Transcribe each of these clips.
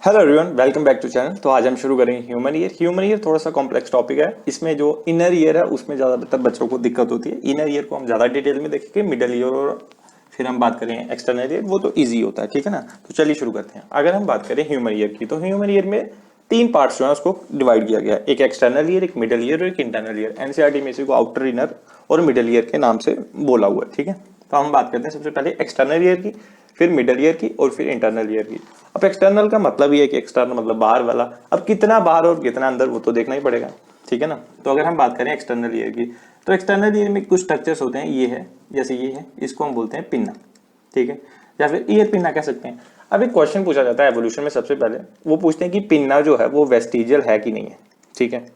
Hello everyone, welcome back to channel. तो आज हम शुरू करेंगे ह्यूमन ईयर। ह्यूमन ईयर थोड़ा सा कॉम्प्लेक्स टॉपिक है। इसमें जो इनर ईयर है उसमें ज़्यादातर बच्चों को दिक्कत होती है। इनर ईयर को हम ज़्यादा डिटेल में देखेंगे। मिडल ईयर और फिर हम बात करें एक्सटर्नल ईयर, वो तो ईजी होता है, ठीक है ना। तो चलिए शुरू करते हैं। अगर हम बात करें ह्यूमन ईयर की, तो ह्यूमन ईयर में तीन पार्ट्स जो है उसको डिवाइड किया गया है। एक एक्सटर्नल ईयर, एक मिडल ईयर और एक इंटरनल ईयर। एनसीईआरटी में इसी को आउटर, इनर और मिडल ईयर के नाम से बोला हुआ है, ठीक है। तो हम बात करते हैं सबसे पहले एक्सटर्नल ईयर की, फिर मिडल ईयर की और फिर इंटरनल ईयर की। अब एक्सटर्नल का मतलब ये है कि एक्सटर्नल मतलब बाहर वाला। अब कितना बाहर और कितना अंदर वो तो देखना ही पड़ेगा, ठीक है ना। तो अगर हम बात करें एक्सटर्नल ईयर की, तो एक्सटर्नल ईयर में कुछ स्ट्रक्चर्स होते हैं। ये है, जैसे ये है, इसको हम बोलते हैं पिन्ना, ठीक है, या फिर ईयर पिन्ना कह सकते हैं। अब एक क्वेश्चन पूछा जाता है एवोल्यूशन में, सबसे पहले वो पूछते हैं कि पिन्ना जो है वो वेस्टिजियल है कि नहीं है, ठीक है,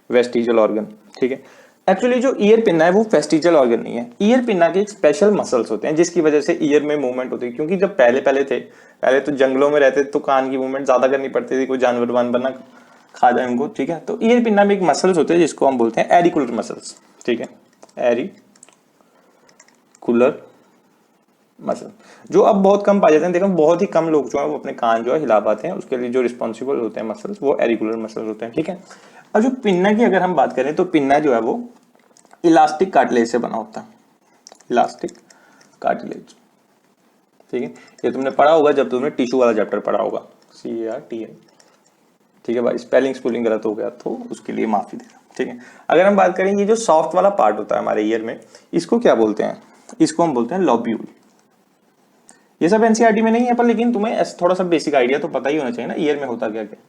वेस्टिजियल ऑर्गन, ठीक है। एक्चुअली जो ईयर पिन्ना है वो वेस्टिजियल ऑर्गन नहीं है। ईयर पिन्ना के एक स्पेशल मसल्स होते हैं जिसकी वजह से ईयर में मूवमेंट होती है। क्योंकि जब पहले पहले तो जंगलों में रहते तो कान की मूवमेंट ज्यादा करनी पड़ती थी, कोई जानवर वानवर ना खा जाए उनको, ठीक है। तो ईयर पिन्ना में एक मसल्स होते हैं जिसको हम बोलते हैं एरिकुलर मसल्स, ठीक है, एरिकुलर मसल, जो अब बहुत कम पाए जाते हैं। देखो बहुत ही कम लोग जो है वो अपने कान जो है हिला पाते हैं। उसके लिए जो रिस्पॉन्सिबल होते हैं मसल्स वो एरिकुलर मसल्स होते हैं, ठीक है। अब जो पिन्ना की अगर हम बात करें तो पिन्ना जो है वो इलास्टिक कार्टिलेज से बना होता है, इलास्टिक कार्टिलेज, ठीक है। ये तुमने पढ़ा होगा जब तुमने टिश्यू वाला चैप्टर पढ़ा होगा, CARTI, ठीक है भाई। स्पेलिंग गलत हो गया तो उसके लिए माफी देना, ठीक है। अगर हम बात करें ये जो सॉफ्ट वाला पार्ट होता है हमारे ईयर में, इसको क्या बोलते हैं? इसको हम बोलते हैं लॉब्यूल। ये सब एनसीईआरटी में नहीं है, पर लेकिन तुम्हें थोड़ा सा बेसिक आइडिया तो पता ही होना चाहिए ना ईयर में होता क्या क्या।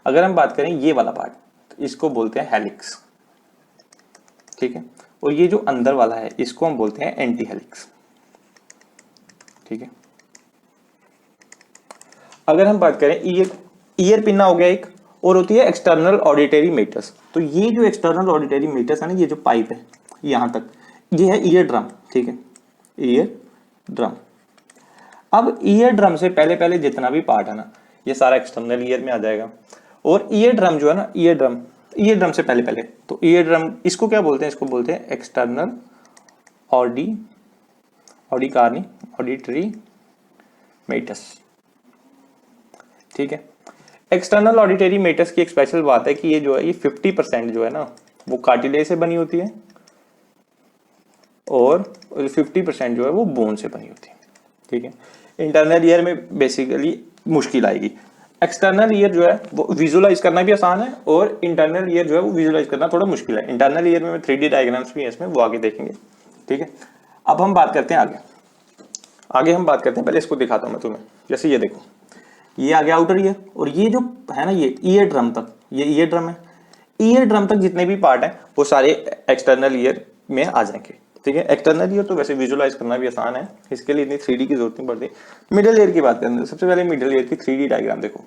अगर हम बात करें ये वाला पार्ट, तो इसको बोलते हैं हेलिक्स, ठीक है। और ये जो अंदर वाला है इसको हम बोलते हैं एंटी हेलिक्स, ठीक है। अगर हम बात करें ईयर पिन्ना हो गया एक, और होती है एक्सटर्नल ऑडिटरी मेटस। तो ये जो एक्सटर्नल ऑडिटरी मेटस है ना, ये जो पाइप है यहां तक, ये है ईयर ड्रम, ठीक है, ईयर ड्रम। अब ईयर ड्रम से पहले पहले जितना भी पार्ट है ना, ये सारा एक्सटर्नल ईयर में आ जाएगा। और ईयर ड्रम जो है ना, ईयर ड्रम से पहले पहले, तो ईयर ड्रम इसको क्या बोलते हैं? इसको बोलते हैं एक्सटर्नल ऑडिटरी मेटस, ठीक है। एक्सटर्नल ऑडिटरी मेटस की एक स्पेशल बात है कि ये जो है ये 50% जो है ना वो कार्टिलेज से बनी होती है और 50% जो है वो बोन से बनी होती है, ठीक है। इंटरनल ईयर में बेसिकली मुश्किल आएगी। एक्सटर्नल ईयर जो है वो विजुअलाइज करना भी आसान है और इंटरनल ईयर जो है वो विजुअलाइज करना थोड़ा मुश्किल है। इंटरनल ईयर में 3D डायग्राम्स भी है इसमें, वो आगे देखेंगे, ठीक है। अब हम बात करते हैं आगे हम बात करते हैं, पहले इसको दिखाता हूं मैं तुम्हें। जैसे ये देखो, ये आ गया आउटर ईयर, और ये जो है ना ये ईयर ड्रम तक, ये ईयर ड्रम है। ईयर ड्रम तक जितने भी पार्ट हैं वो सारे एक्सटर्नल ईयर में आ जाएंगे, ठीक है। एक्सटर्नल ईयर तो वैसे विजुअलाइज करना भी आसान है, इसके लिए इतनी 3D की जरूरत नहीं पड़ती। मिडिल ईयर की बात करें, सबसे पहले मिडिल ईयर की 3D डायग्राम देखो।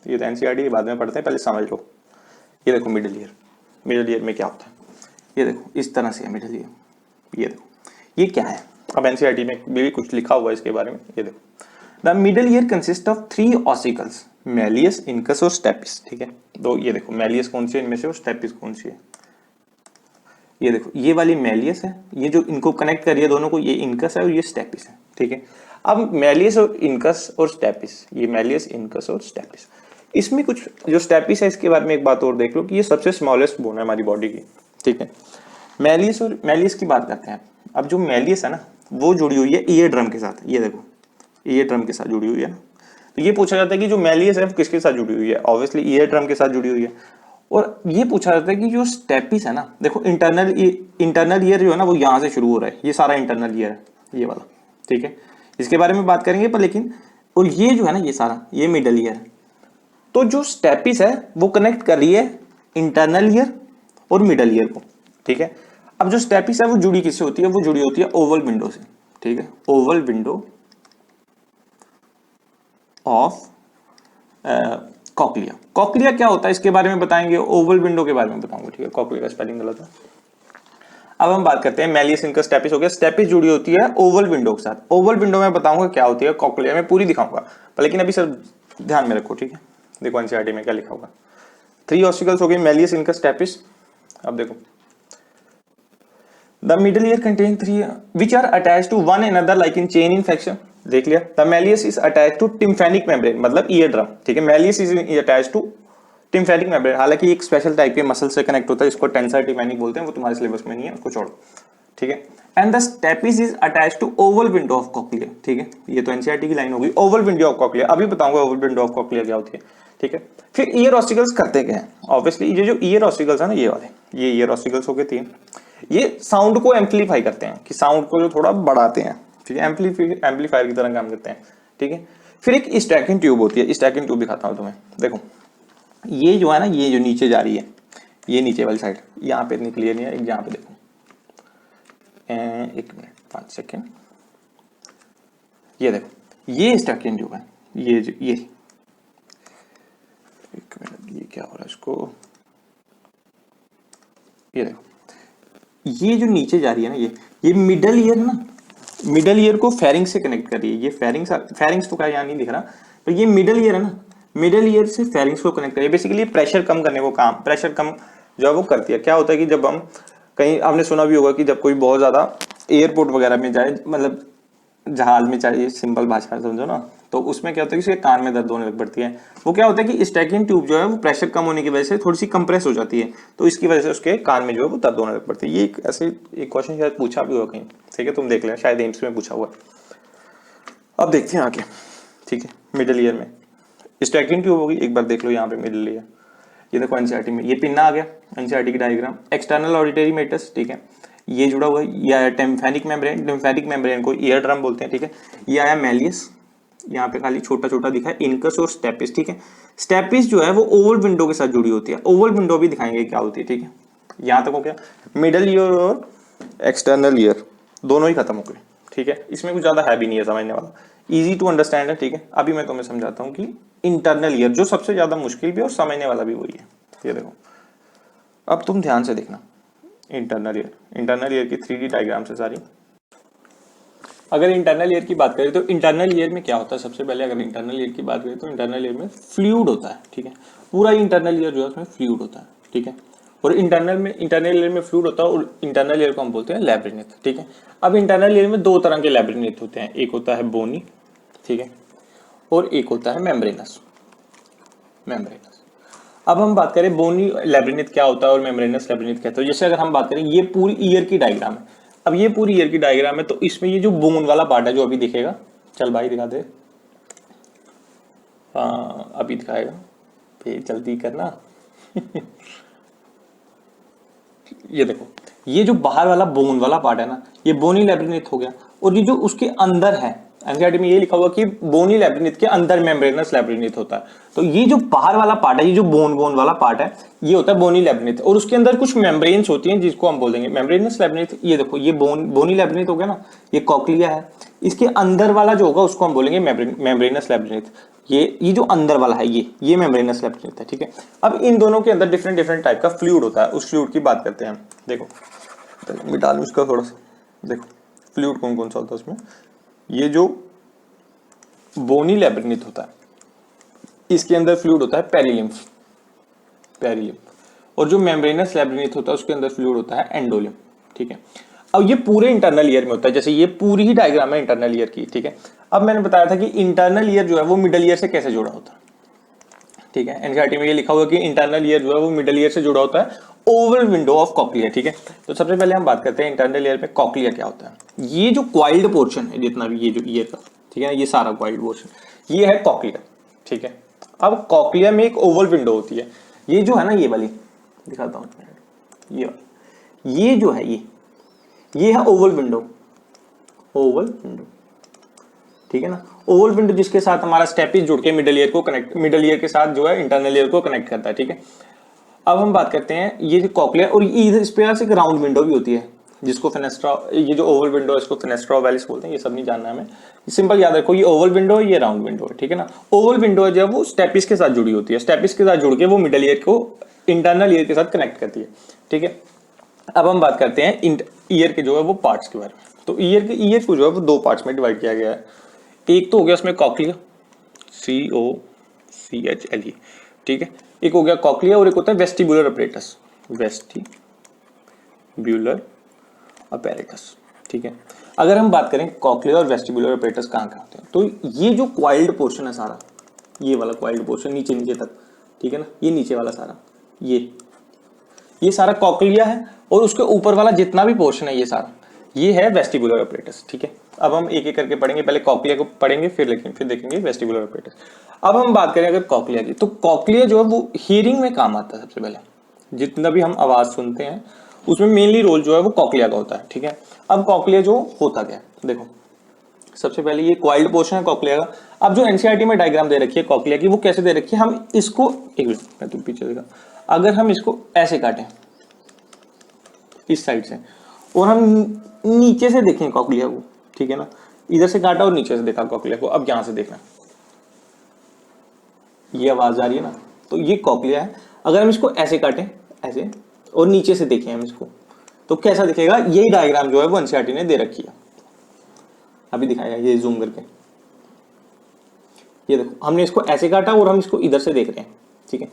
ये तो एनसीईआरटी के बाद में पढ़ते हैं, पहले समझ लो। ये देखो मिडिल ईयर में क्या होता है, ये देखो इस तरह से है मिडिल ईयर। ये देखो ये क्या है, अब एनसीईआरटी में भी कुछ लिखा हुआ है इसके बारे में। ये देखो, the middle ear consist of 3 ossicles, malleus, incus और स्टेपिस, ठीक है। तो ये देखो मैलियस कौन सी है इनमें से और स्टेपिस कौन सी है। ये देखो ये वाली मैलियस है, ये जो इनको कनेक्ट कर रही है दोनों को, ये इनकस है और ये स्टेपिस है, ठीक है। अब मैलियस और इनकस और स्टेपिस, ये मैलियस, इनकस और स्टेपिस, इसमें कुछ जो स्टेपिस है इसके बारे में एक बात और देख लो कि ये सबसे स्मॉलेस्ट बोन है हमारी बॉडी की, ठीक है। मैलियस की बात करते हैं। अब जो मैलियस है ना वो जुड़ी हुई है ईयर ड्रम के साथ। ये देखो ईयर ड्रम के साथ जुड़ी हुई है ना। तो ये पूछा जाता है कि जो मैलियस है वो किसके साथ जुड़ी हुई है? ऑब्वियसली ईयर ड्रम के साथ जुड़ी हुई है। और ये पूछा जाता है कि जो स्टेपिस है ना, देखो इंटरनल ईयर जो है ना वो यहां से शुरू हो रहा है, ये सारा इंटरनल ईयर है ये वाला, ठीक है। इसके बारे में बात करेंगे, पर लेकिन और ये जो है ना ये सारा ये मिडल ईयर है। तो जो स्टेपिस है वो कनेक्ट कर रही है इंटरनल ईयर और मिडल ईयर को, ठीक है। अब जो स्टेपिस है वो जुड़ी किससे होती है? वो जुड़ी होती है ओवल विंडो से, ठीक है, Oval window of cochlea. Cochlea क्या होता है इसके बारे में बताएंगे, ओवल विंडो के बारे में बताऊंगा, ठीक है। कॉक्लिया का स्पेलिंग गलत है। अब हम बात करते हैं मैलियस, इनकस, स्टेपिस हो गया। स्टेपिस जुड़ी होती है ओवल विंडो के साथ। ओवल विंडो में बताऊंगा क्या होती है, कॉक्लिया में पूरी दिखाऊंगा, पर लेकिन अभी सर ध्यान में रखो, ठीक है। देखो एनसीईआरटी में क्या लिखा होगा। 3 ऑस्टिकल्स हो गए, मैलियस, इनकस, स्टेपिस। अब देखो, the middle ear contain 3 which are attached to one another like in chain infection। देख लिया। The malleus is attach to tympanic membrane, मतलब ईयर ड्रम, ठीक है। Malleus is attach to tympanic membrane, हालांकि एक special type के muscle से connect होता है, इसको टेंसर टिम्फेनिक बोलते हैं, वो तुम्हारे सिलेबस में नहीं है, उसको छोड़ो, ठीक है। And the stapes is attach to oval window of cochlea, ठीक है। ये तो एनसीईआरटी की लाइन होगी, ओवल विंडो ऑफ कॉक्लिया, अभी बताऊंगा ओवल विंडो ऑफ कॉक्लिया क्या होती है, ठीक है। फिर ईयर ऑस्टिकल्स करते क्या है, ऑब्वियसली ये जो ईयर ऑस्टिकल्स है ना, ये वाले, ये ईयर ऑस्टिकल्स हो गए 3, ये साउंड को एम्पलीफाई करते हैं, कि साउंड को जो थोड़ा बढ़ाते हैं, ठीक है, एम्पलीफायर की तरह काम करते हैं, ठीक है। फिर एक स्टैकिंग ट्यूब होती है, स्टैकिंग ट्यूब दिखाता हूं तुम्हें, देखो ये जो है ना, ये जो नीचे जा रही है, ये नीचे वाली साइड, यहाँ पे इतनी क्लियर नहीं है, यहाँ पे देखो, एक मिनट 5 सेकेंड, ये देखो ये स्टैकिंग ट्यूब है, ये एक मिनट, ये क्या हो रहा है इसको, ये देखो, ये जो नीचे जा रही है ना, ये मिडल ईयर ना, मिडल ईयर को फेरिंग्स से कनेक्ट कर रही है, ये फेरिंग्स तो क्या यहाँ नहीं दिख रहा, तो ये मिडल ईयर है ना, मिडल ईयर से फेरिंग्स को कनेक्ट कर रही है। बेसिकली प्रेशर कम करने को काम, प्रेशर कम जो है वो करती है। क्या होता है कि जब हम कहीं, आपने सुना भी होगा कि जब कोई बहुत ज्यादा एयरपोर्ट वगैरह में जाए, मतलब जहाज में चाहिए, सिंपल भाषा में समझो ना, तो उसमें क्या होता है कि उसके कान में दर्द होने लग पड़ती है। वो क्या होता है कि स्टैकिंग ट्यूब जो है वो प्रेशर कम होने की वजह से थोड़ी सी कंप्रेस हो जाती है, तो इसकी वजह से उसके कान में जो है वो दर्द होने लग पड़ती है। ये ऐसे एक क्वेश्चन शायद पूछा भी होगा कहीं, ठीक है, तुम देख लेना, शायद एम्स में पूछा हुआ। अब देखते हैं आगे, ठीक है। मिडिल ईयर में स्टैकिंग ट्यूब होगी, एक बार देख लो यहाँ पे मिडिल ईयर, ये देखो एनसीईआरटी में ये पिन्ना आ गया, एनसीईआरटी की डायग्राम, एक्सटर्नल ऑडिटरी मेटस, ठीक है, ये जुड़ा हुआ है, ये आया टिम्फेनिक मेम्ब्रेन, टिम्फेनिक मेम्ब्रेन को ईयर ड्रम बोलते हैं, ठीक है। ये आया मैलियस, यहाँ पे खाली छोटा छोटा दिखा है, इनकस और स्टेपिस, ठीक है। स्टेपिस जो है वो ओवल विंडो के साथ जुड़ी होती है, ओवल विंडो भी दिखाएंगे क्या होती है, ठीक है। यहाँ तक हो गया, मिडल ईयर और एक्सटर्नल ईयर दोनों ही खत्म हो गए, ठीक है। इसमें कुछ ज्यादा है भी नहीं है समझने वाला, इजी टू अंडरस्टैंड है, ठीक है। अभी मैं तुम्हें समझाता हूँ कि इंटरनल ईयर जो सबसे ज्यादा मुश्किल भी और समझने वाला भी वही है। ये देखो, अब तुम ध्यान से देखना, इंटरनल ईयर की 3D डायग्राम से सारी। अगर इंटरनल ईयर की बात करें तो इंटरनल ईयर में क्या होता है, सबसे पहले अगर इंटरनल ईयर की बात करें तो इंटरनल ईयर में फ्लूइड होता है, ठीक है। पूरा इंटरनल ईयर जो है उसमें फ्लूइड होता है, ठीक है। और इंटरनल ईयर में फ्लूइड होता है, और इंटरनल ईयर को हम बोलते हैं लैब्रिन्थ, ठीक है। अब इंटरनल ईयर में 2 तरह के लैब्रिन्थ होते हैं, एक होता है बोनी, ठीक है, और एक होता है मेम्ब्रेनस। अब हम बात करें बोनी लैब्रिन्थ क्या होता है और मेम्ब्रेनस लैब्रिन्थ क्या होता है। जैसे अगर हम बात करें, ये पूरी ईयर की डायग्राम है, अब ये पूरी ईयर की डायग्राम है, तो इसमें ये जो बोन वाला पार्ट है जो अभी दिखेगा, चल भाई दिखा दे, हाँ अभी दिखाएगा, फिर जल्दी करना ये देखो, ये जो बाहर वाला बोन वाला पार्ट है ना, ये बोनी लैब्रिन्थ हो गया, और ये जो उसके अंदर है, एनसीईआरटी में ये लिखा हुआ कि बोनी लैब्रिन्थ के अंदर मेम्ब्रेनस लैब्रिन्थ होता है। तो ये जो बाहर वाला पार्ट है, ये जो बोन वाला पार्ट है, ये होता है बोनी लैब्रिन्थ, और उसके अंदर कुछ मेम्ब्रेन्स होती हैं जिसको हम बोल देंगे मेम्ब्रेनस लैब्रिन्थ। ये देखो, ये बोनी लैब्रिन्थ हो गया ना, ये कॉक्लिया है, इसके अंदर वाला जो होगा उसको हम बोलेंगे मेम्ब्रेनस लैब्रिन्थ। ये जो अंदर वाला है, ये मेम्ब्रेनस लैब्रिन्थ है, ठीक है। अब इन दोनों के अंदर डिफरेंट टाइप का फ्लूइड होता है, उस फ्लूइड की बात करते हैं हम। देखो मिटा लूं इसका थोड़ा सा, देखो फ्लूइड कौन कौन सा होता है उसमें। ये जो बोनी लैब्रिन्थ होता है, इसके अंदर फ्लूइड होता है पेरिलिम्फ, और जो मेम्ब्रेनस लैब्रिन्थ होता है उसके अंदर फ्लूइड होता है एंडोलिम्फ, ठीक है। अब ये पूरे इंटरनल ईयर में होता है, जैसे ये पूरी ही डायग्राम है इंटरनल ईयर की, ठीक है। अब मैंने बताया था कि इंटरनल ईयर जो है वो मिडल ईयर से कैसे जुड़ा होता है, ठीक है। एनसीईआरटी में ये लिखा हुआ है कि इंटरनल ईयर जो है वो मिडल ईयर से जुड़ा होता है, ओवल विंडो ऑफ कॉक्लिया, ठीक है। तो सबसे पहले हम बात करते हैं इंटरनल ईयर में कॉक्लिया क्या होता है। ये जो क्वाइल्ड पोर्शन है, जितना भी ये जो ईयर का, ठीक है, ये सारा क्वाइल्ड पोर्शन, ये है कॉक्लिया, ठीक है। अब कॉक्लिया में एक ओवल विंडो होती है, ये जो है ना, ये वाली दिखाता हूँ, ये वाली, ये जो है ये है ओवल विंडो, ठीक है ना। ओवल विंडो जिसके साथ हमारा स्टेपिस जुड़ के मिडल ईयर के साथ जो है इंटरनल ईयर को कनेक्ट करता है, ठीक है। अब हम बात करते हैं ये जो कॉक्लिया, और इस पे एक राउंड विंडो भी होती है जिसको फेनेस्ट्रा, ये जो ओवल विंडो है इसको फेनेस्ट्रा ओवैलिस बोलते हैं, ये सब नहीं जानना है हमें, सिंपल याद रखो, ये ओवल विंडो है, ये राउंड विंडो है, ठीक है ना। ओवल विंडो है जब वो स्टेपिस के साथ जुड़ी होती है, स्टेपिस के साथ जुड़ के वो मिडल ईयर को इंटरनल ईयर के साथ कनेक्ट करती है, ठीक है। अब हम बात करते हैं ईयर के जो है वो पार्ट्स के बारे में। तो ईयर को जो है वो 2 पार्ट्स में डिवाइड किया गया है। एक तो हो गया उसमें कॉक्लिया, COCHLE, ठीक है, एक हो गया कॉक्लिया, और एक होता है वेस्टिबुलर अपैरेटस, ठीक है। अगर हम बात करें कॉक्लियर और वेस्टिबुलर अपरेटस कहाँ कहाँ होते हैं, तो ये जो क्वाइल्ड पोर्शन है सारा, ये वाला क्वाइल्ड पोर्शन नीचे नीचे तक, ठीक है ना, ये नीचे वाला सारा, ये सारा कॉक्लिया है, और उसके ऊपर वाला जितना भी पोर्शन है ये सारा, ये है वेस्टिबुलर अपरेटस, ठीक है। अब हम एक एक करके पढ़ेंगे, पहले कॉक्लिया को पढ़ेंगे, फिर देखेंगे वेस्टिबुलर अपरेटस। अब हम बात करें अगर कॉक्लिया की, तो कॉक्लिया जो है वो हियरिंग में काम आता है। सबसे पहले जितना भी हम आवाज सुनते हैं उसमें मेनली रोल जो है वो कॉक्लिया का होता है, ठीक है। अब कॉक्लिया जो होता क्या है, देखो सबसे पहले ये क्वाइल्ड पोर्शन है कॉक्लिया का। अब जो एनसीईआरटी में डायग्राम दे रखी है कॉक्लिया की, वो कैसे दे रखी है, हम इसको एक मिनट मैं तुम पीछे देखा, अगर हम इसको ऐसे काटें इस साइड से, और हम नीचे से देखें कॉक्लिया को, ठीक है ना, इधर से काटा और नीचे से देखा कॉक्लिया को, अब यहां से देखना, ये आवाज आ रही है ना, तो ये कॉक्लिया है। अगर हम इसको ऐसे काटें, ऐसे, और नीचे से देखें हम इसको, तो कैसा दिखेगा, यही डायग्राम जो है वो एनसीईआरटी ने दे रखी है, अभी दिखाया ये जूम करके, ये देखो हमने इसको ऐसे काटा और हम इसको इधर से देख रहे हैं, ठीक है।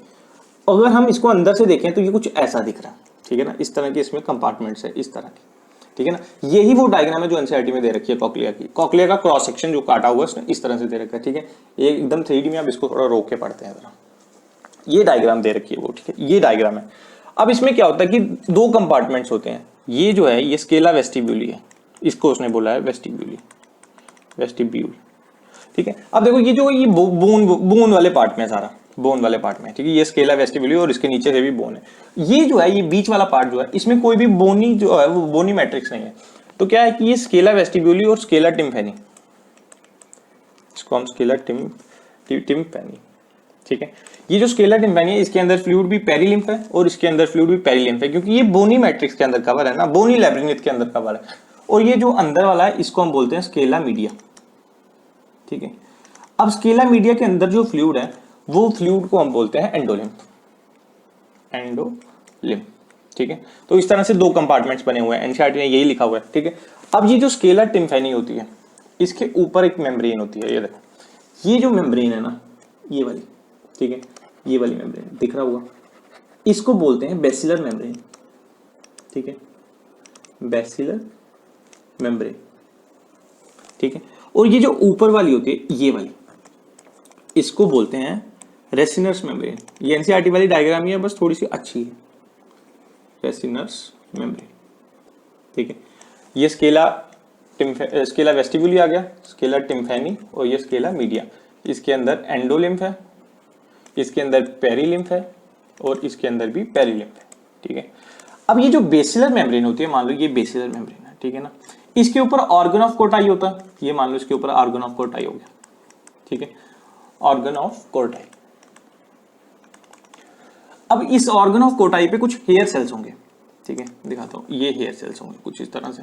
अगर हम इसको अंदर से देखें तो ये कुछ ऐसा दिख रहा है, ठीक है ना, इस तरह की इसमें कंपार्टमेंट्स है, इस तरह की, ठीक है ना। यही वो डायग्राम है जो एनसीईआरटी में दे रखी है कॉक्लिया की। कॉक्लिया का क्रॉस सेक्शन जो काटा हुआ है उसने इस तरह से दे रखा है, ठीक है। ये एकदम 3D में, आप इसको थोड़ा रोक के पढ़ते हैं जरा, ये डायग्राम दे रखी है वो, ठीक है, ये डायग्राम है। अब इसमें क्या होता है कि दो कंपार्टमेंट्स होते हैं, ये जो है ये स्केला वेस्टिब्यूली है, इसको उसने बोला है वेस्टिब्यूल, ठीक है। अब देखो ये जो ये बोन वाले पार्ट में सारा, बोन वाले पार्ट में, ठीक है, ये स्केला वेस्टिब्यूली और इसके नीचे से भी बोन है। ये जो है ये बीच वाला पार्ट जो है, इसमें कोई भी बोनी जो है वो बोनी मैट्रिक्स नहीं है। तो क्या है कि ये स्केला वेस्टिब्यूली और स्केला टिम्पैनी, इसको हम स्केला टिम्पैनी, ठीक है। ये जो स्केला टिम्पैनी है, इसके अंदर फ्लूइड भी पेरिलिम्फ है और इसके अंदर फ्लूइड भी पेरिलिम्फ है, क्योंकि ये बोनी मैट्रिक्स के अंदर कवर है ना, बोनी लैब्रिन्थ के अंदर कवर है। और ये जो अंदर वाला है इसको हम बोलते हैं स्केला मीडिया, ठीक है। अब स्केला मीडिया के अंदर जो फ्लूइड है वो फ्लूइड को हम बोलते हैं एंडोलिम्फ, ठीक है। तो इस तरह से दो कंपार्टमेंट्स बने हुए हैं, एनसीईआरटी ने यही लिखा हुआ है, ठीक है। अब ये जो स्केला टिम्पैनी होती है, इसके ऊपर एक मेम्ब्रेन होती है, ये देखो, ये जो मेम्ब्रेन है ना, ये वाली, ठीक है, ये वाली मेम्ब्रेन दिख रहा होगा, इसको बोलते हैं बेसिलर मेम्ब्रेन, ठीक है, बेसिलर मेम्ब्रेन, ठीक है। और ये जो ऊपर वाली होती है ये वाली, इसको बोलते हैं रेसिनर्स मेम्ब्रेन। ये एनसीईआरटी वाली डायग्राम ही है, बस थोड़ी सी अच्छी है, रेसिनर्स मेम्ब्रेन, ठीक है। ये स्केला वेस्टिब्यूली आ गया, स्केला टिम्पैनी, और ये स्केला मीडिया। इसके अंदर एंडोलिम्फ है, इसके अंदर पेरिलिम्फ है, और इसके अंदर भी पेरिलिम्फ है, ठीक है। अब ये जो बेसिलर मेम्ब्रेन होती है, मान लो ये बेसिलर मेम्ब्रेन है, ठीक है ना, इसके ऊपर ऑर्गन ऑफ कोटाई होता है, ये मान लो इसके ऊपर ऑर्गन ऑफ कोटाई हो गया, ठीक है, ऑर्गन ऑफ कोटाई। अब इस ऑर्गन ऑफ कोटाई पे कुछ हेयर सेल्स होंगे, ठीक है, दिखाता हूं, ये हेयर सेल्स होंगे कुछ इस तरह से,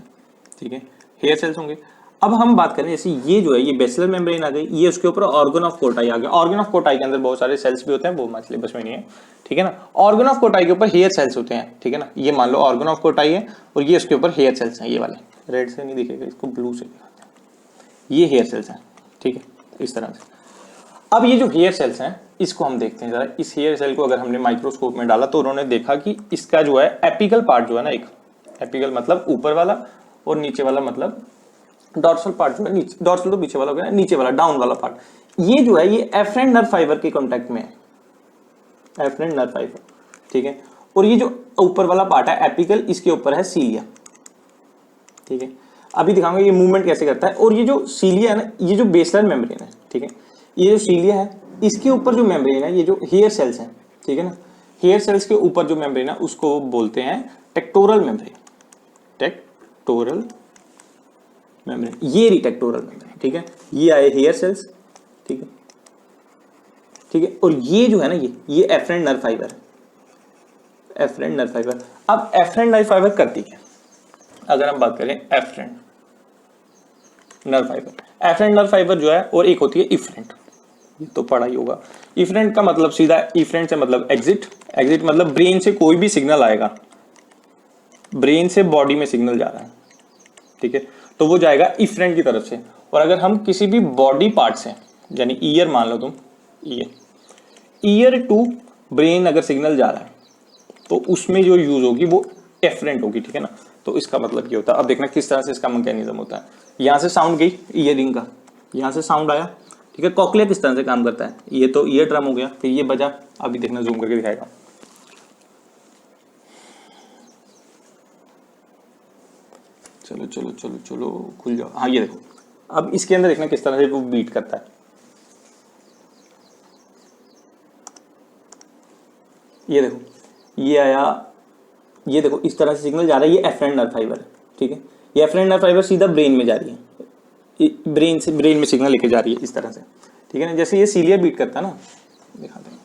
ठीक है, हेयर सेल्स होंगे। अब हम बात करें, जैसे ये जो है ये बेसिलर मेम्ब्रेन आ गई, ये उसके ऊपर ऑर्गन ऑफ कोटाई आ गया। ऑर्गन ऑफ कोटाई के अंदर बहुत सारे सेल्स भी होते हैं, वो मछली बस में नहीं है, ठीक है ना। ऑर्गन ऑफ कोटाई के ऊपर हेयर सेल्स होते हैं, ठीक है ना। ये मान लो ऑर्गन ऑफ कोटाई है और ये उसके ऊपर हेयर सेल्स हैं, ये वाले, रेड से नहीं दिखेगा, इसको ब्लू से दिखाते हैं, ये हेयर सेल्स हैं, ठीक है, इस तरह से। अब ये जो हेयर सेल्स हैं इसको हम देखते हैं जरा। इस हेयर सेल को अगर हमने माइक्रोस्कोप में डाला तो उन्होंने देखा कि इसका जो है एपिकल पार्ट जो है ना, एक एपिकल मतलब ऊपर वाला, और नीचे वाला मतलब डॉर्सल पार्ट जो है, नीचे डॉर्सल तो पीछे वाला हो गया, नीचे वाला डाउन वाला पार्ट, ये जो है ये एफरेंट नर्व फाइबर के कांटेक्ट में है, एफरेंट नर्व फाइबर, ठीक है। और ये जो ऊपर वाला पार्ट है एपिकल, इसके ऊपर है सीलिया, ठीक है। अभी दिखाऊंगा ये मूवमेंट कैसे करता है। और ये जो सीलिया है ना, ये जो बेसलर मेम्ब्रेन है, ठीक है, ये जो सीलिया है इसके ऊपर जो मेम्ब्रेन है, ये जो हेयर सेल्स हैं, ठीक है ना, हेयर सेल्स के ऊपर जो मेम्ब्रेन है उसको बोलते हैं टेक्टोरल मेम्ब्रेन, टेक्टोरल मेम्ब्रेन, ये रिटेक्टोरल मेम्ब्रेन, ठीक है। ये आए हेयर सेल्स, ठीक है, ठीक है। और ये जो है ना, ये एफरेंट नर्व फाइबर है, एफरेंट नर्व फाइबर। अब एफरेंट नर्व फाइबर करती है, अगर हम बात करें afferent nerve fibre, afferent nerve fibre जो है, और एक होती है इफरेंट, ये तो पढ़ा ही होगा। इफरेंट का मतलब सीधा, इफरेंट से मतलब एग्जिट, एग्जिट मतलब ब्रेन से कोई भी सिग्नल आएगा, ब्रेन से बॉडी में सिग्नल जा रहा है, ठीक है, तो वो जाएगा इफरेंट की तरफ से। और अगर हम किसी भी बॉडी पार्ट से, यानी ईयर मान लो तुम, ईयर टू ब्रेन अगर सिग्नल जा रहा है तो उसमें जो यूज होगी वो एफरेंट होगी, ठीक है ना। तो इसका मतलब ये होता है। अब देखना किस तरह से इसका मैकेनिज्म होता है। यहाँ से साउंड गई ईयरिंग का, यहाँ से साउंड आया, ठीक है। कॉक्लिया किस तरह से काम करता है, ये तो ईयर ड्रम हो गया, फिर ये बजा, अभी देखना जूम करके दिखाएगा। चलो चलो चलो चलो खुल जाओ। हाँ ये देखो, अब इसके अंदर देखना किस तरह से वो बीट करता है। ये देखो, ये आया, ये देखो इस तरह से सिग्नल जा रहा है, ये एफरेंट नर्व फाइबर है, ठीक है। ये एफरेंट नर्व फाइबर सीधा ब्रेन में जा रही है, ब्रेन से ब्रेन में सिग्नल लेके जा रही है इस तरह से, ठीक है ना। जैसे ये सीलिया बीट करता है ना, दिखाते हैं।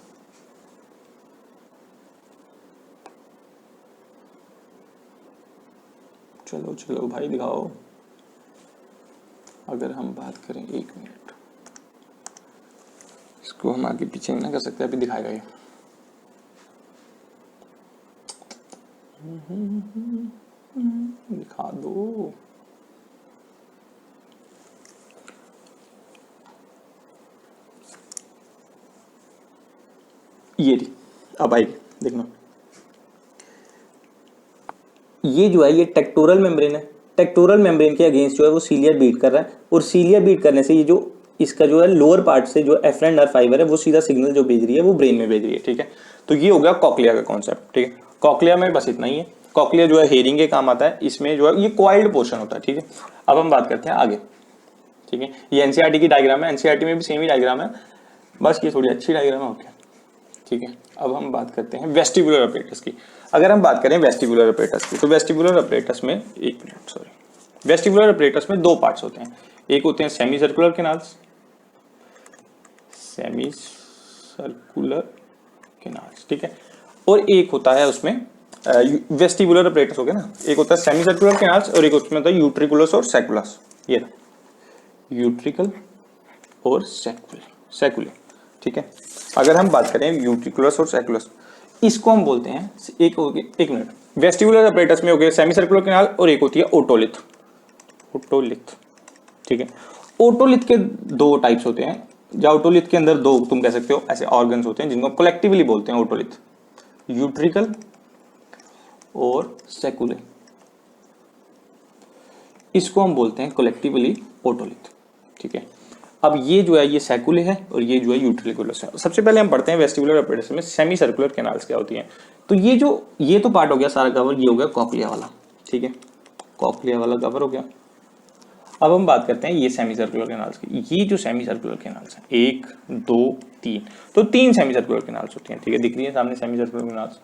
चलो चलो भाई दिखाओ। अगर हम बात करें, एक मिनट, इसको हम आगे पीछे नहीं ना कर सकते, अभी दिखाएगा ये। दिखा दो। ये रही, अब आएगी देखना। ये जो है ये टेक्टोरल मेम्ब्रेन है, टेक्टोरल मेम्ब्रेन के अगेंस्ट जो है वो सीलिया बीट कर रहा है, और सीलिया बीट करने से ये जो इसका जो है लोअर पार्ट से जो एफरेंट नर्व फाइबर है वो सीधा सिग्नल जो भेज रही है वो ब्रेन में भेज रही है, ठीक है। तो ये हो गया कॉक्लिया का कॉन्सेप्ट, ठीक है। कॉक्लिया में बस इतना ही है। कॉक्लिया जो है हेयरिंग के काम आता है, इसमें जो है ये कॉइल्ड पोर्शन होता है, ठीक है। अब हम बात करते हैं आगे, ठीक है। ये एनसीईआरटी की डायग्राम है, एनसीईआरटी में भी सेम ही डायग्राम है, बस ये थोड़ी अच्छी डायग्राम है, ओके, ठीक है। अब हम बात करते हैं वेस्टिबुलर अपरेटस की। अगर हम बात करें वेस्टिबुलर अपरेटस की, तो वेस्टिबुलर अपरेटस में, एक मिनट सॉरी, वेस्टिबुलर अपरेटस में दो पार्ट्स होते हैं। एक होते हैं semi circular canals, semi circular canals, ठीक है। और एक होता है उसमें वेस्टिबुलर अपरेटस हो गया ना, एक होता है सेमी सर्कुलर कैनाल्स और एक उसमें होता है यूट्रिकुलस और सैकुलस। ये यूट्रिकल और सैकुले, ठीक है। अगर हम बात करें यूट्रिकुलस और सैकुलस, इसको हम बोलते हैं, एक मिनट, वेस्टिबुलर अपरेटस में हो गया सेमी सर्कुलर कैनाल और एक होती है ओटोलिथ, ओटोलिथ, ठीक है। ओटोलिथ के दो टाइप्स होते हैं, या ओटोलिथ के अंदर दो तुम कह सकते हो ऐसे ऑर्गन्स होते हैं जिनको कलेक्टिवली बोलते हैं ओटोलिथ, यूट्रिकल और सैकुले, इसको हम बोलते हैं कलेक्टिवली ओटोलिथ, ठीक है। अब ये जो है ये सैकुले है और ये जो है यूट्रिकुलस है। सबसे पहले हम पढ़ते हैं वेस्टिबुलर अपरेटस में सेमी सर्कुलर कैनाल्स क्या होती हैं। तो ये तो पार्ट हो गया सारा कवर, ये हो गया कॉक्लिया वाला, ठीक है, कॉक्लिया वाला कवर हो गया। अब हम बात करते हैं ये सेमी सर्कुलर कैनाल्स की। ये जो सेमी सर्कुलर कैनाल्स हैं, 1 2 3, तो 3 सेमी सर्कुलर कैनाल्स होती हैं, ठीक है, दिख रही है सामने सेमी सर्कुलर कैनाल्स।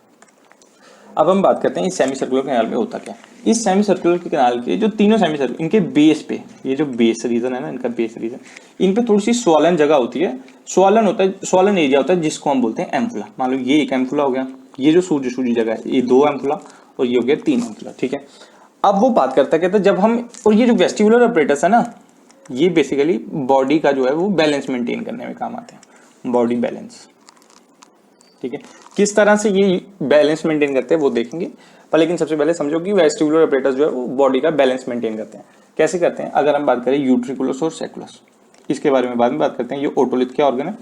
अब हम बात करते हैं इस सेमी सर्कुलर कैनाल में होता क्या है। इस सेमी सर्कुलर के कैनाल के जो तीनों सेमी सर्कुलर, इनके बेस पे, ये जो बेस रीजन है ना, इनका बेस रीजन, इन पे थोड़ी सी स्वॉलन जगह होती है, स्वॉलन होता है, स्वॉलन एरिया होता है, जिसको हम बोलते हैं एम्फुला। मान लो ये एक एम्फुला हो गया, ये जो सूजी जगह है ये 2 एम्फुला और ये हो गया 3 एम्फुला, ठीक है। अब वो बात करता कहता जब हम, और ये जो वेस्टिबुलर अपरेटस है ना, ये बेसिकली बॉडी का जो है वो बैलेंस मेंटेन करने में काम आते हैं, बॉडी बैलेंस, ठीक है। किस तरह से ये बैलेंस मेंटेन करते हैं वो देखेंगे, पर लेकिन सबसे पहले समझो कि वेस्टिबुलर अपरेटस जो है वो बॉडी का बैलेंस मेंटेन करते हैं। कैसे करते हैं, अगर हम बात करें यूट्रिकुलस और सैकुलस, इसके बारे में बाद में बात करते हैं। ये ओटोलिथ के ऑर्गन है।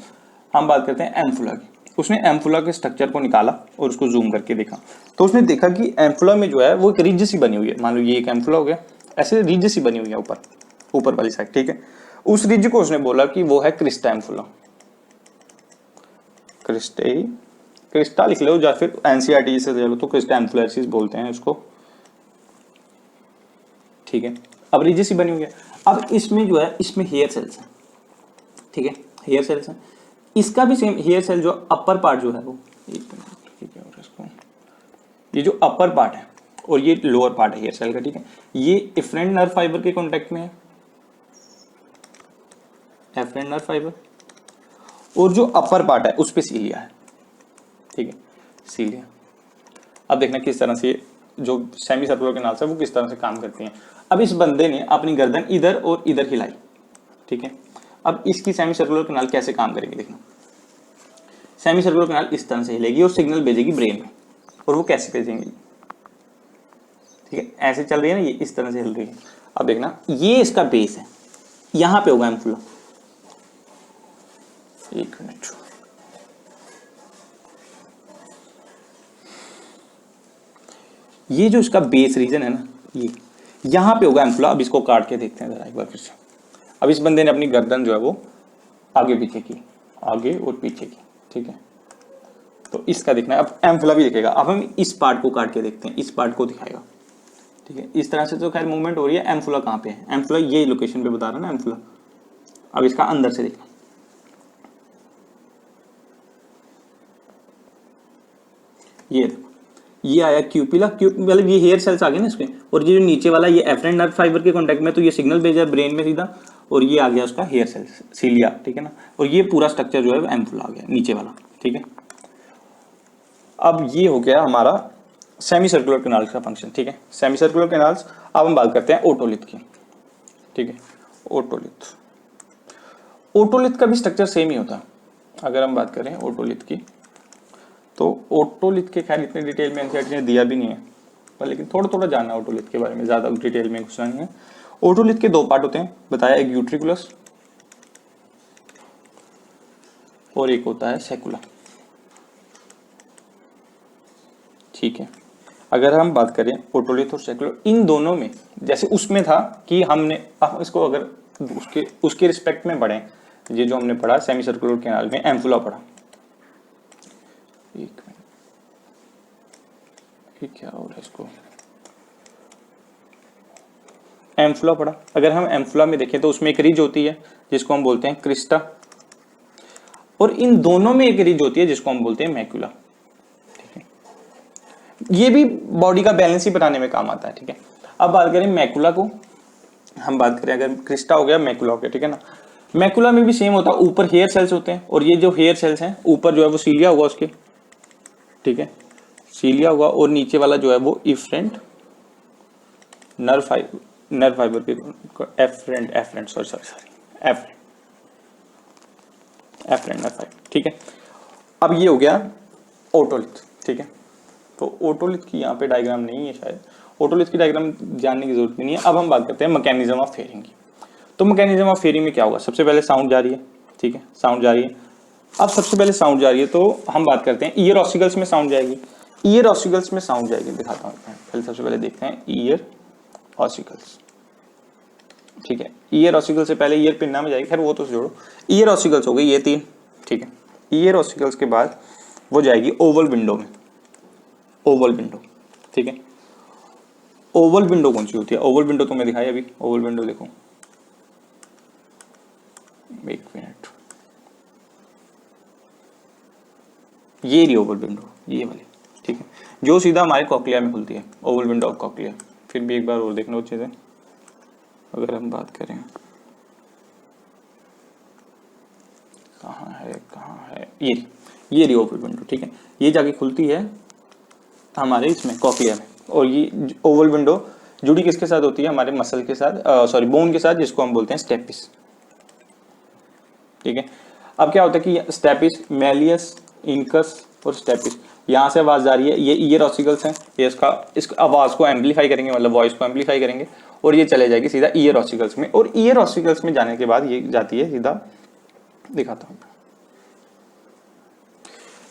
हम बात करते हैं एम्फुला की। उसने एम्फुला के स्ट्रक्चर को निकाला और उसको जूम करके देखा, तो उसने देखा कि एम्फुला में जो है वो एक रिज सी बनी हुई है। मान लो ये एक एम्फुला हो गया, ऐसे रिज सी बनी हुई है ऊपर वाली साइड, ठीक है। उस रिज को उसने बोला कि वो है क्रिस्टा एम्फुला, क्रिस्टा लिख लो, या फिर एनसीईआरटी से चलो तो क्रिस्टा एम्फुलेसिस बोलते हैं उसको, ठीक है। अब रिज सी बनी हुई है। अब इसमें जो है, इसमें हेयर सेल्स है, ठीक है, हेयर सेल्स है। इसका भी सेम हेयर सेल जो अपर पार्ट जो है वो, एक मिनट, ठीक है, और इसको, ये जो अपर पार्ट है और ये लोअर पार्ट है हेयर सेल का, ठीक है, ये एफरेंट नर्व फाइबर के कांटेक्ट में है, एफरेंट नर्व फाइबर, और जो अपर पार्ट है उस पे सीलिया है, ठीक है, सीलिया। अब देखना किस तरह से जो सेमी सर्कुलर कैनाल्स है वो किस तरह से काम करती हैं। अब इस बंदे ने अपनी गर्दन इधर और इधर हिलाई, ठीक है। अब इसकी सेमी सर्कुलर कैनाल कैसे काम करेगी, देखना, सेमी सर्कुलर कैनाल इस तरह से हिलेगी और सिग्नल भेजेगी ब्रेन में, और वो कैसे भेजेंगी, ठीक है, ऐसे चल रही है ना, ये इस तरह से हिल रही है। अब देखना ये इसका बेस है, यहां पे होगा एम्फुला, एक मिनट, ये जो इसका बेस रीजन है ना, ये यहाँ पे होगा एम्फुला। अब इसको काट के देखते हैं जरा एक बार फिर से। अब इस बंदे ने अपनी गर्दन जो है वो आगे पीछे की, आगे और पीछे की, ठीक है। तो इसका दिखना है, अब एम्फुला भी दिखेगा। अब हम इस पार्ट को काट के देखते हैं, इस पार्ट को दिखाएगा, ठीक है। इस तरह से तो खैर मूवमेंट हो रही है। एम्फुला कहाँ पे है? एम्फुला ये लोकेशन पे बता रहा ना एम्फुला। अब इसका अंदर से देखना, ये आया क्यूपिला, मतलब ये हेयर सेल्स आ गए ना इसके, और ये जो नीचे वाला ये एफरेंट नर्व फाइबर के कांटेक्ट में, तो ये सिग्नल भेजा ब्रेन में सीधा, और ये आ गया उसका हेयर सेल्स, सीलिया, ठीक है ना। और ये पूरा स्ट्रक्चर जो है एम्फुला आ गया नीचे वाला, ठीक है। अब ये हो गया हमारा सेमी सर्कुलर कैनाल्स का फंक्शन, ठीक है। Semi circular canals. अब हम बात करते हैं ओटोलिथ की, ठीक है। ओटोलिथ, ओटोलिथ का भी स्ट्रक्चर सेम ही होता है। अगर हम बात करें ओटोलिथ की, तो ओटोलिथ के खैर इतने डिटेल में एनसीईआरटी ने दिया भी नहीं है, पर लेकिन थोड़ा थोड़ा जानना है ओटोलिथ के बारे में, ज़्यादा डिटेल में घुसना नहीं है। ओटोलिथ के 2 पार्ट होते हैं बताया, एक यूट्रिकुलस और एक होता है सेकुला, ठीक है। अगर हम बात करें ओटोलिथ और सेकुलर, इन दोनों में जैसे उसमें था कि हमने, अब इसको अगर उसके उसके रिस्पेक्ट में पढ़ें, ये जो हमने पढ़ा सेमी सर्कुलर कैनाल में एम्फुला पढ़ा, एक मिनट, ये क्या हो रहा है इसको, एम्फुला पढ़ा। अगर हम एम्फुला में देखें तो उसमें एक रिज होती है जिसको हम बोलते हैं क्रिस्टा, और इन दोनों में एक रिज होती है जिसको हम बोलते हैं मैक्युला, ठीक है। ये भी बॉडी का बैलेंस ही बनाने में काम आता है, ठीक है। अब बात करें मैक्युला को, हम बात करें अगर क्रिस्टा हो गया मैक्युला हो गया, ठीक है ना। मैक्युला में भी सेम होता है, ऊपर हेयर सेल्स होते हैं, और ये जो हेयर सेल्स हैं ऊपर जो है वो सीलिया होगा उसके, ठीक है, सीलिया होगा, और नीचे वाला जो है वो इफरेंट नर्व फाइबर के एफरेंट नर्व फाइबर, ठीक है। अब ये हो गया ओटोलिथ, ठीक है। तो ओटोलिथ की यहाँ पे डायग्राम नहीं है शायद, ओटोलिथ की डायग्राम जानने की जरूरत भी नहीं है। अब हम बात करते हैं मैकेनिज्म ऑफ हेयरिंग की। तो मैकेनिज्म ऑफ हेयरिंग में क्या होगा, सबसे पहले साउंड जा रही है, ठीक है, साउंड जा रही है। अब सबसे पहले साउंड जा रही है तो हम बात करते हैं ईयर ऑसिकल्स में साउंड जाएगी, ईयर ऑसिकल्स में साउंड जाएगी, दिखाता हूँ पहले, सबसे पहले देखते हैं ईयर ऑसिकल्स, ठीक है। ईयर ऑसिकल से पहले ईयर पिन्ना में जाएगी, खैर वो तो जोड़ो। ईयर ऑसिकल्स हो गई ये 3, ठीक है। ईयर ऑसिकल्स के बाद वो जाएगी ओवल विंडो में, ओवल विंडो, ठीक है। ओवल विंडो कौन सी होती है? ओवल विंडो तो मैं दिखाई अभी, ओवल विंडो देखो, एक मिनट, ये रही ओवल विंडो, ये वाली, ठीक है, जो सीधा हमारे कॉकलिया में खुलती है, ओवल विंडो ऑफ कॉकलिया। फिर भी एक बार और देखना वो चीजें, अगर हम बात करें कहाँ है ये रही ओवल विंडो, ठीक है। ये जाके खुलती है हमारे इसमें कॉकलिया में, और ये ओवल विंडो जुड़ी किसके साथ होती है? हमारे मसल के साथ, सॉरी बोन के साथ, जिसको हम बोलते हैं स्टेपिस, ठीक है। अब क्या होता है कि स्टेपिस, मैलियस, इनकस और स्टेपिस, यहाँ से आवाज जा रही है, ये ईयर ऑसिकल्स हैं, ये इस आवाज को एम्पलीफाई करेंगे, मतलब वॉइस को एम्पलीफाई करेंगे, और ये चले जाएगी सीधा ईयर ऑसिकल्स में, और ईयर ऑसिकल्स में जाने के बाद ये जाती है सीधा, दिखाता हूँ,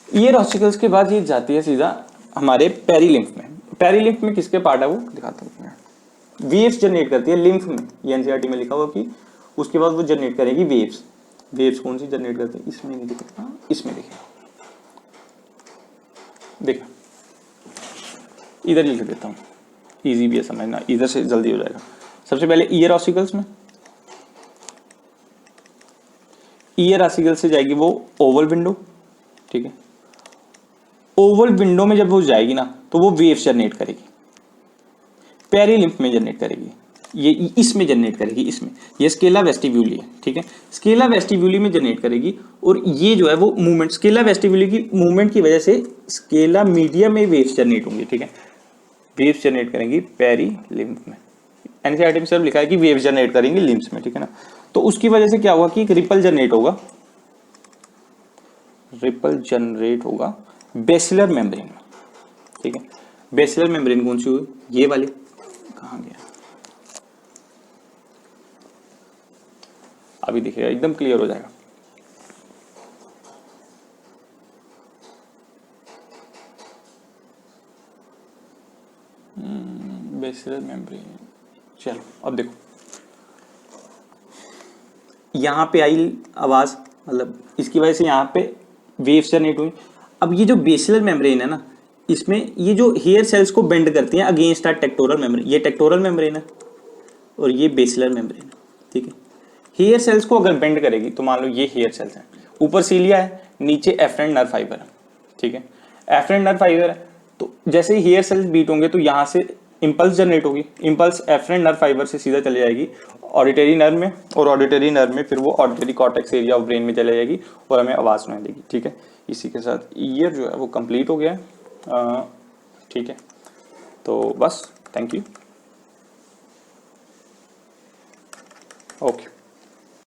ईयर ऑसिकल्स के बाद ये जाती है सीधा हमारे पेरीलिम्फ में। पेरीलिम्फ में किसके पार्ट है वो दिखाता हूँ, वेव्स जनरेट करती है लिम्फ में, ये एनसीईआरटी में लिखा हुआ कि उसके बाद वो जनरेट करेगी वेव्स। वेव्स कौन सी जनरेट करती है? इसमें नहीं दिखेगा, इसमें दिखेगा, देखा, इधर लिख देता हूँ, इजी भी है समझना, इधर से जल्दी हो जाएगा। सबसे पहले ईयर ऑसिकल्स में, ईयर ऑसिकल से जाएगी वो ओवल विंडो, ठीक है। ओवल विंडो में जब वो जाएगी ना तो वो वेव्स जनरेट करेगी, पेरीलिम्फ में जनरेट करेगी, ये इसमें जनरेट करेगी, इसमें, ये स्केला वेस्टिब्यूली है, ठीक है। स्केला वेस्टिब्यूली में जनरेट करेगी, और ये जो है वो मूवमेंट, स्केला वेस्टिब्यूली की मूवमेंट की वजह से स्केला मीडिया में वेव्स जनरेट होंगी, ठीक है। वेव्स जनरेट करेंगी पेरीलिम्फ में, एनसीईआरटी में सिर्फ लिखा है कि वेव्स जनरेट करेंगी लिम्फ्स में, ठीक है ना। तो उसकी वजह से क्या होगा कि एक रिपल जनरेट होगा, रिपल जनरेट होगा बेसिलर मेम्ब्रेन में, ठीक है। बेसिलर मेम्ब्रेन कौन सी हुई? ये वाली, कहाँ गया, अभी दिखेगा, एकदम क्लियर हो जाएगा। बेसिलर मेम्ब्रेन, चलो अब देखो यहाँ पे आई आवाज़, मतलब इसकी वजह से यहाँ पे वेव्स जनरेट हुई। अब ये जो बेसिलर मेम्ब्रेन है ना, इसमें ये जो हेयर सेल्स को बेंड करती हैं अगेंस्ट आर टेक्टोरल मेम्ब्रेन, ये टेक्टोरल मेम्ब्रेन है और ये बेसिलर मेम्ब्रेन है, ठीक है। हेयर सेल्स को अगर बेंड करेगी तो मान लो ये हेयर सेल्स हैं, ऊपर सीलिया है, नीचे एफरेंट नर्व फाइबर है, ठीक है। एफरेंट नर्व फाइबर है तो जैसे ही हेयर सेल्स बीट होंगे तो यहाँ से इंपल्स जनरेट होगी, इंपल्स एफरेंट नर्व फाइबर से सीधा चले जाएगी ऑडिटरी नर्व में, और ऑडिटरी नर्व में फिर वो auditory cortex area of brain में चले जाएगी और हमें आवाज़ सुनाई देगी, ठीक है। इसी के साथ ईयर जो है वो कंप्लीट हो गया, ठीक है। तो बस, थैंक यू, ओके।